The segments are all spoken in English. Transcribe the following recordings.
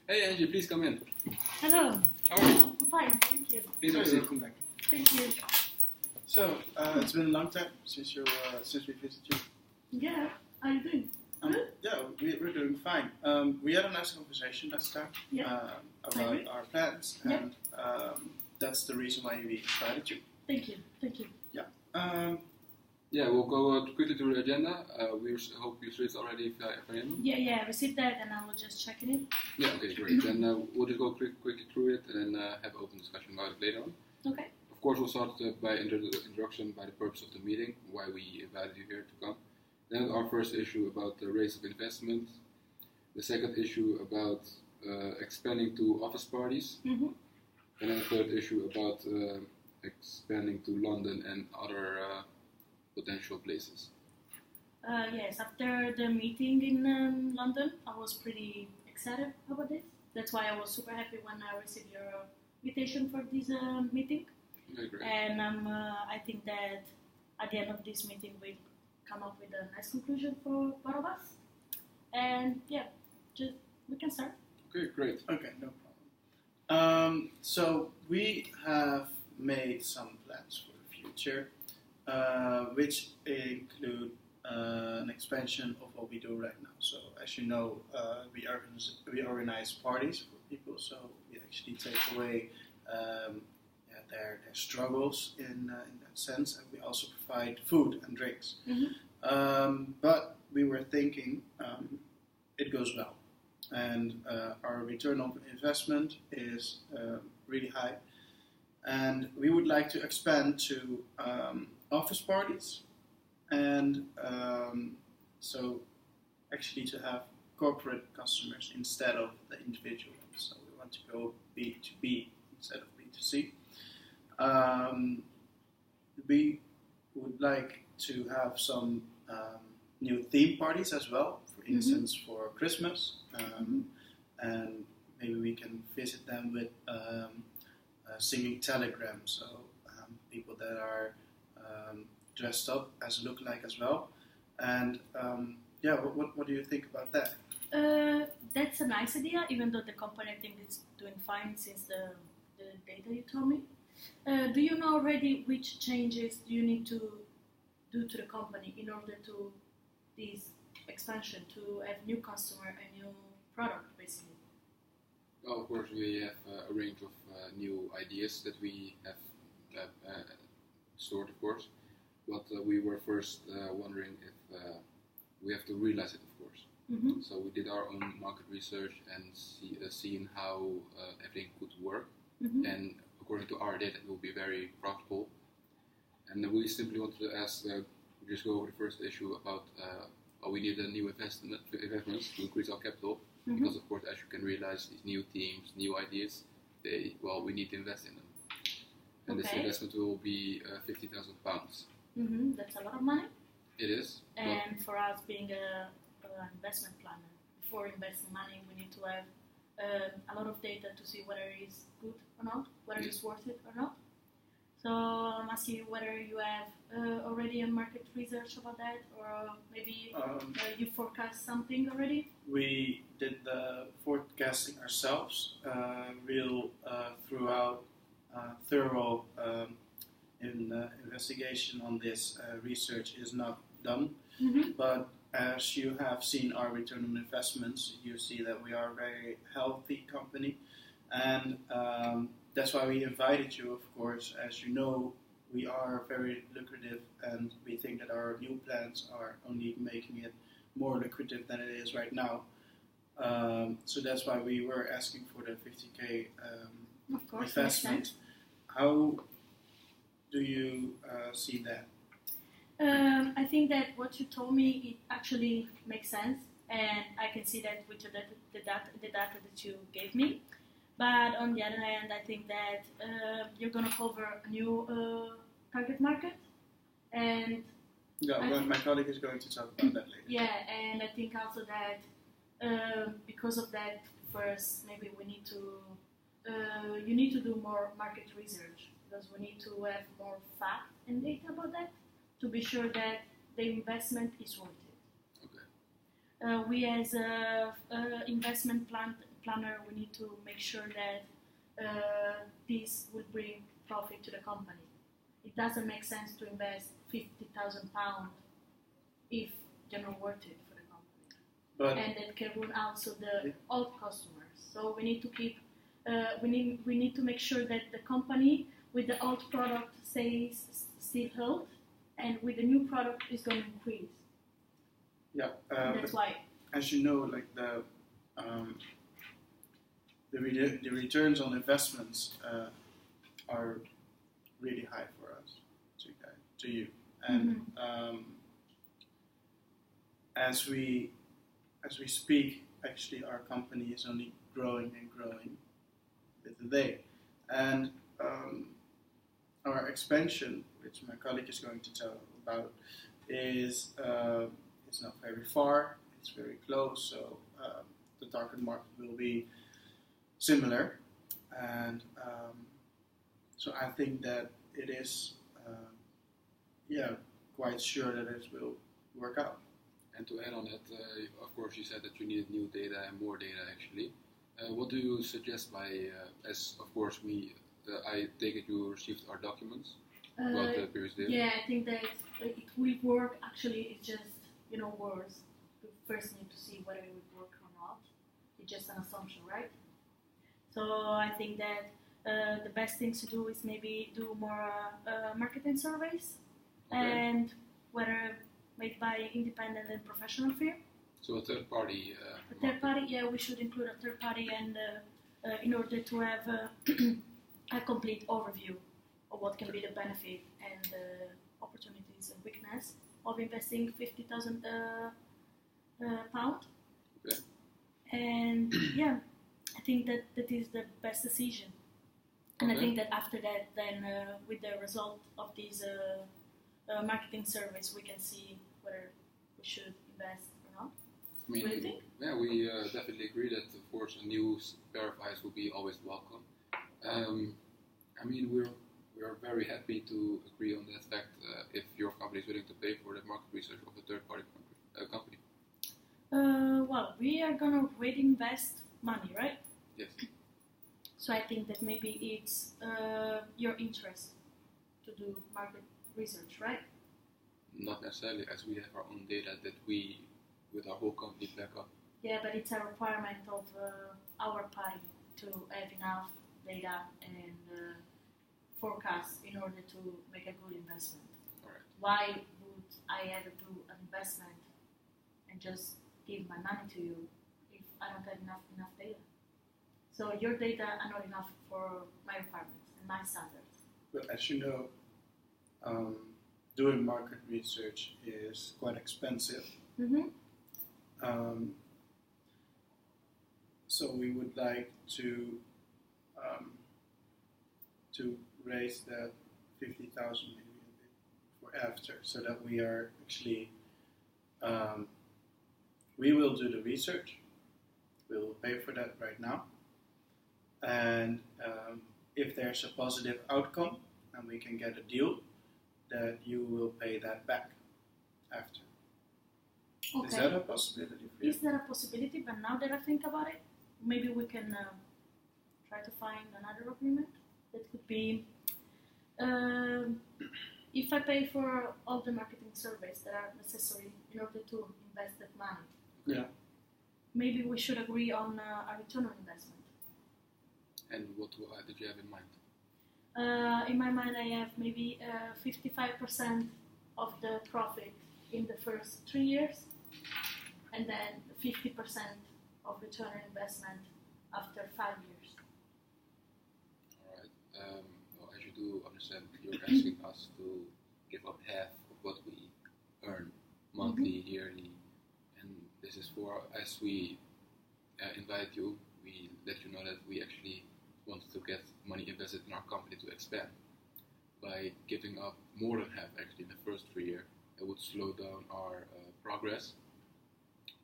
Hey Angie, please come in. Hello. How are you? I'm fine, thank you. Please have a seat. Welcome back. Thank you. So, it's been a long time since we visited you. Yeah, how are you doing? Good? Yeah, we're doing fine. We had a nice conversation last time about our plans, and that's the reason why we invited you. Thank you. We'll go quickly through the agenda. We hope you read already if I am. Yeah, I received that and I will just check it in. Yeah, okay, great. Then we'll just go quickly through it and then have an open discussion about it later on. Okay. Of course, we'll start by introduction by the purpose of the meeting, why we invited you here to come. Then our first issue about the raise of investment. The second issue about expanding to office parties. Mm-hmm. And then the third issue about expanding to London and other potential places. Yes, after the meeting in London, I was pretty excited about this. That's why I was super happy when I received your invitation for this meeting. Okay, great. And I think that at the end of this meeting we'll come up with a nice conclusion for both of us. And we can start. Okay, great. Okay, no problem. So we have made some plans for the future, which include an expansion of what we do right now. So as you know, we organize parties for people, so we actually take away their struggles in that sense, and we also provide food and drinks. Mm-hmm. But we were thinking it goes well, and our return on investment is really high, and we would like to expand to office parties, and so actually to have corporate customers instead of the individual ones. So we want to go B2B instead of B2C. We would like to have some new theme parties as well, for instance, for Christmas, and maybe we can visit them with singing telegrams, so people that are dressed up as look-alike as well. And what do you think about that? That's a nice idea, even though the company I think is doing fine since the data you told me. Do you know already which changes you need to do to the company in order to this expansion, to have new customer and new product, basically? Well, of course, we have a range of new ideas that we have stored, of course. But we were first wondering if we have to realize it, of course. Mm-hmm. So we did our own market research and seen how everything could work. Mm-hmm. And according to our data, it will be very profitable. And we simply wanted to ask, just go over the first issue about we need a new investments to increase our capital. Mm-hmm. Because of course, as you can realize, these new teams, new ideas, we need to invest in them. And this investment will be £50,000. Mm-hmm. That's a lot of money. It is. And for us being an investment planner, before investing money, we need to have a lot of data to see whether it's good or not, whether it's worth it or not. So I'm asking you whether you have already a market research about that, or maybe you forecast something already? We did the forecasting ourselves. Throughout thorough investigation on this research is not done. Mm-hmm. But as you have seen our return on investments, you see that we are a very healthy company, and that's why we invited you, of course. As you know, we are very lucrative, and we think that our new plans are only making it more lucrative than it is right now. So that's why we were asking for the 50k of course, investment. How do you see that? I think that what you told me, it actually makes sense, and I can see that with the data that you gave me. But on the other hand, I think that you're going to cover a new target market, and my colleague is going to talk about that later. Yeah, and I think also that because of that, first maybe we need to you need to do more market research, because we need to have more fact and data about that to be sure that the investment is worth it. Okay. We as investment planner, we need to make sure that this will bring profit to the company. It doesn't make sense to invest £50,000 if they're not worth it for the company, and that can ruin also the old customers. So we need to keep, we need to make sure that the company with the old product stays still held, and with the new product is going to increase. Yeah, that's why. As you know, like the returns on investments are really high for us, to you, and as we speak, actually our company is only growing and growing day to day, and our expansion, which my colleague is going to tell about, is it's not very far, it's very close, so the target market will be similar, and so I think that it is quite sure that it will work out. And to add on that, of course you said that you needed new data and more data actually. What do you suggest as of course I take it you received our documents about the previous data? Yeah, I think that it will work. Actually, it's just, words. We first need to see whether it would work or not. It's just an assumption, right? So I think that the best thing to do is maybe do more marketing surveys, and whether made by independent and professional firm. So a third party. A third party, yeah, we should include a third party, and in order to have a complete overview of what can be the benefit and the opportunities and weakness of investing £50,000 pound. Okay. And I think that is the best decision. And I think that after that, then with the result of these marketing surveys, we can see whether we should invest or not. I mean, what do you think? Yeah, we definitely agree that, of course, a new pair of eyes will be always welcome. I mean, we're very happy to agree on that fact if your company is willing to pay for the market research of a third-party company. Well, we are going to invest money, right? Yes. So I think that maybe it's your interest to do market research, right? Not necessarily, as we have our own data that we, with our whole company, back up. Yeah, but it's a requirement of our party to have enough data and forecast in order to make a good investment. All right. Why would I ever do an investment and just give my money to you if I don't have enough data? So your data are not enough for my requirements and my standards. But as you know, doing market research is quite expensive. So we would like to raise that 50,000 maybe a bit for after, so that we are actually we will do the research. We will pay for that right now, and if there's a positive outcome and we can get a deal, that you will pay that back after. Okay. Is that a possibility for you? Is that a possibility? But now that I think about it, maybe we can try to find another agreement that could be, if I pay for all the marketing surveys that are necessary in order to invest that money. Yeah. Maybe we should agree on a return on investment. And what did you have in mind? In my mind, I have maybe 55% of the profit in the first 3 years, and then 50% of return on investment after 5 years. All right. Well, as you do understand, you're asking us to give up half of what we earn monthly, yearly, and this is for, as we invite you, we let you know that we actually want to get money invested in our company to expand. By giving up more than half actually in the first 3 years, it would slow down our progress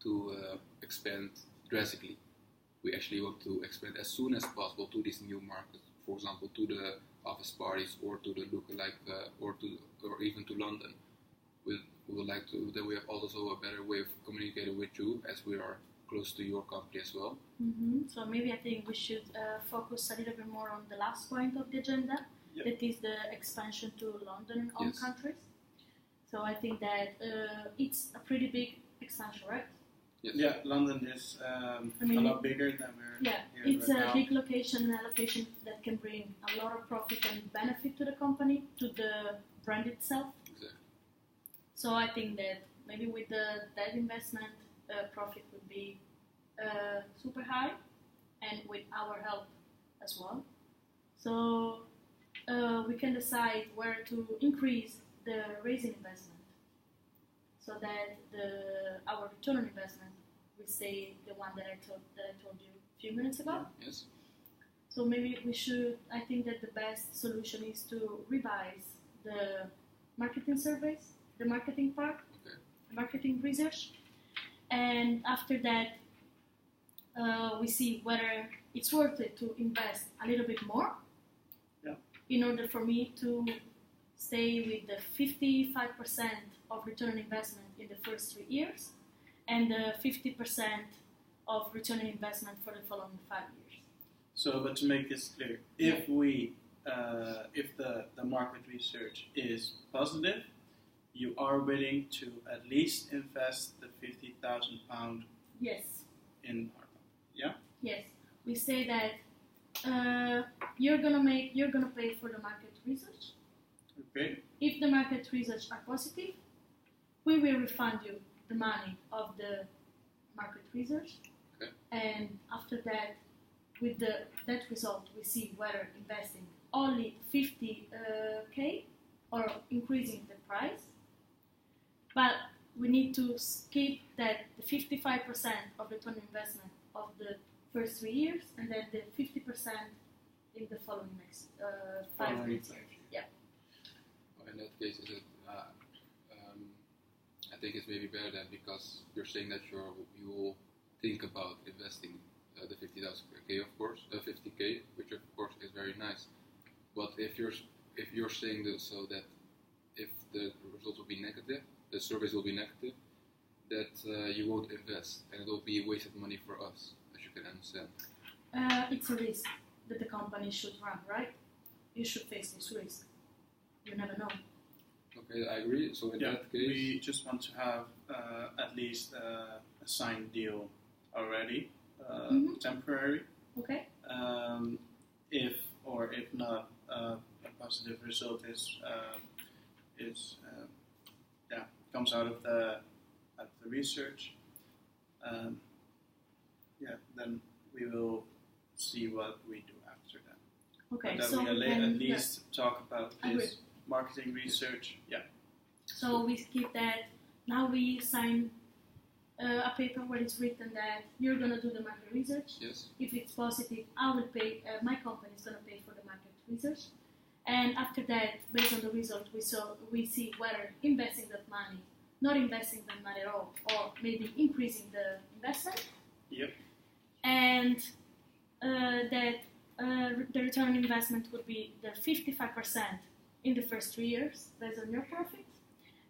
to expand drastically. We actually want to expand as soon as possible to these new markets, for example, to the office parties or to the lookalike or even to London. We would like to, then we have also a better way of communicating with you, as we are close to your company as well. So maybe I think we should focus a little bit more on the last point of the agenda. Yep. That is the expansion to London and home Yes. countries. So I think that it's a pretty big expansion, right? Yes. Yeah, London is I mean, a lot bigger than we're Yeah, here it's right a now. big location and a location that can bring a lot of profit and benefit to the company, to the brand itself. Exactly. So I think that maybe with that investment, profit would be super high, and with our help as well. So we can decide where to increase the raising investment, so that our return on investment will stay the one that I told you a few minutes ago. Yes. So maybe we should. I think that the best solution is to revise the marketing surveys, the marketing part, Okay. marketing research, and after that, we see whether it's worth it to invest a little bit more. Yeah. In order for me to stay with the 55% of return on investment in the first 3 years, and the 50% of return on investment for the following 5 years. So, but to make this clear, if the market research is positive, you are willing to at least invest the £50,000 Yes. in our company. Yeah. Yes, we say that you're gonna pay for the market research. Okay. If the market research are positive, we will refund you the money of the market research. Okay. And after that, with that result, we see whether investing only 50k or increasing the price. But we need to keep that the 55% of return on investment of the first 3 years, and then the 50% in the following next 5 years. Well, in that case, is it? I think it's maybe better then, because you're saying that you will think about investing the 50,000k, of course, 50k, which of course is very nice. But if you're saying that, so that if the results will be negative, the surveys will be negative, that you won't invest, and it will be wasted money for us, as you can understand. It's a risk that the company should run, right? You should face this risk. You never know. Okay, I agree. So in that case, we just want to have at least a signed deal already, temporary. Okay. If not, a positive result comes out of the research. Then we will see what we do after that. Okay. But So we then, at least talk about Agree. this marketing research. Yeah. So we keep that. Now we sign a paper where it's written that you're gonna do the market research. yes, If it's positive, I will pay. My company is gonna pay for the market research. And after that, based on the result, we see whether investing that money, not investing that money at all, or maybe increasing the investment. Yep. And that the return on investment would be the 55% in the first 3 years based on your profit,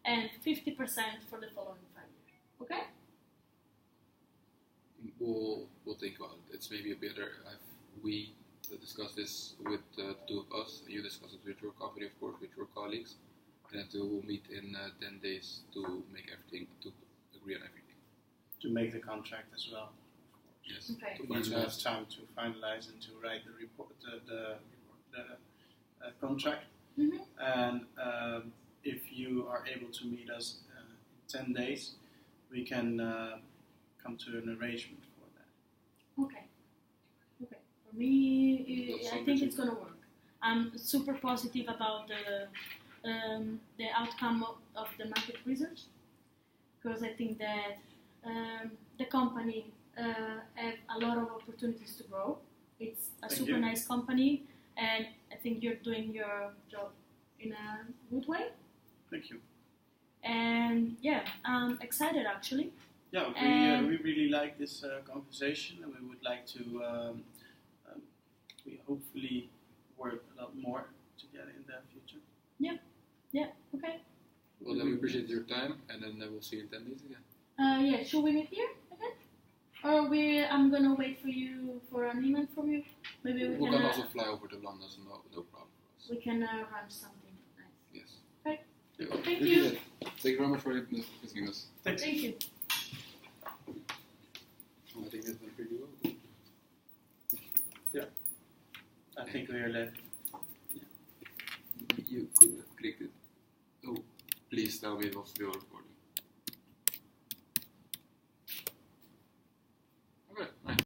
and 50% for the following 5 years. Okay? we'll think about it. It's maybe better if we discuss this with the two of us, and you discuss it with your company, of course, with your colleagues, and then we'll meet in 10 days to make everything, to agree on everything. To make the contract as well. Yes. Okay. To We need to have finalize. time to finalize and to write the report, the contract. Mm-hmm. And if you are able to meet us in 10 days, we can come to an arrangement for that. Okay. Okay. For me, That's I something think to- it's gonna work. I'm super positive about the outcome of the market research, because I think that the company have a lot of opportunities to grow. It's a Thank super you. nice company, and I think you're doing your job in a good way. Thank you. And yeah, I'm excited actually. Yeah, And- we really like this conversation, and we would like to we hopefully work a lot more together in the future. Yeah. Okay. Well, then we appreciate your time, and then we'll see you in 10 days again. Yeah. Should we meet here again? Or I'm gonna wait for you for an email from you. Maybe We can also fly over to London, so no problem for us. we can arrange something nice. Yes. Right. Yeah. Thank We you. did it. Thank you very much for visiting us. Thanks. Thank you. I think that's been pretty well. I think we are left. You could have clicked it. Oh, please tell me it was still recording.